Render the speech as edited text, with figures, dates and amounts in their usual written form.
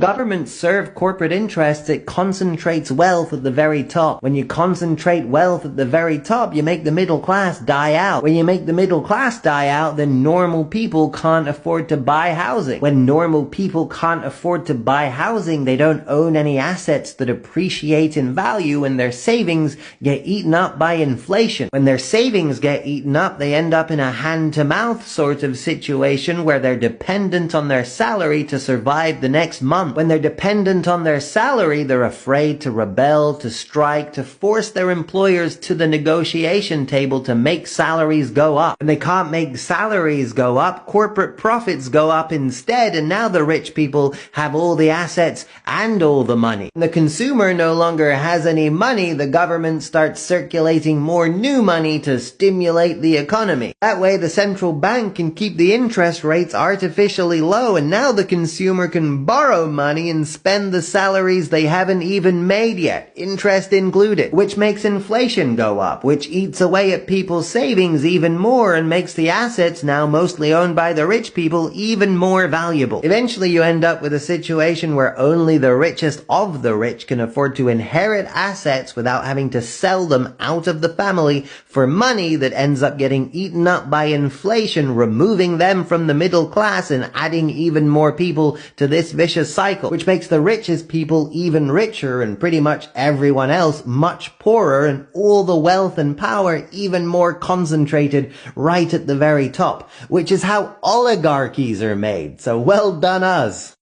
Governments serve corporate interests. It concentrates wealth at the very top. When you concentrate wealth at the very top, you make the middle class die out. When you make the middle class die out, then normal people can't afford to buy housing. When normal people can't afford to buy housing, they don't own any assets that appreciate in value, and their savings get eaten up by inflation. When their savings get eaten up, they end up in a hand-to-mouth sort of situation where they're dependent on their salary to survive the next month. When they're dependent on their salary, they're afraid to rebel, to strike, to force their employers to the negotiation table to make salaries go up. When they can't make salaries go up, corporate profits go up instead, and now the rich people have all the assets and all the money. When the consumer no longer has any money, the government starts circulating more new money to stimulate the economy. That way the central bank can keep the interest rates artificially low, and now the consumer can borrow money and spend the salaries they haven't even made yet, interest included, which makes inflation go up, which eats away at people's savings even more and makes the assets now mostly owned by the rich people even more valuable. Eventually you end up with a situation where only the richest of the rich can afford to inherit assets without having to sell them out of the family for money that ends up getting eaten up by inflation, removing them from the middle class and adding even more people to this vicious cycle, which makes the richest people even richer and pretty much everyone else much poorer, and all the wealth and power even more concentrated right at the very top, which is how oligarchies are made. So well done us.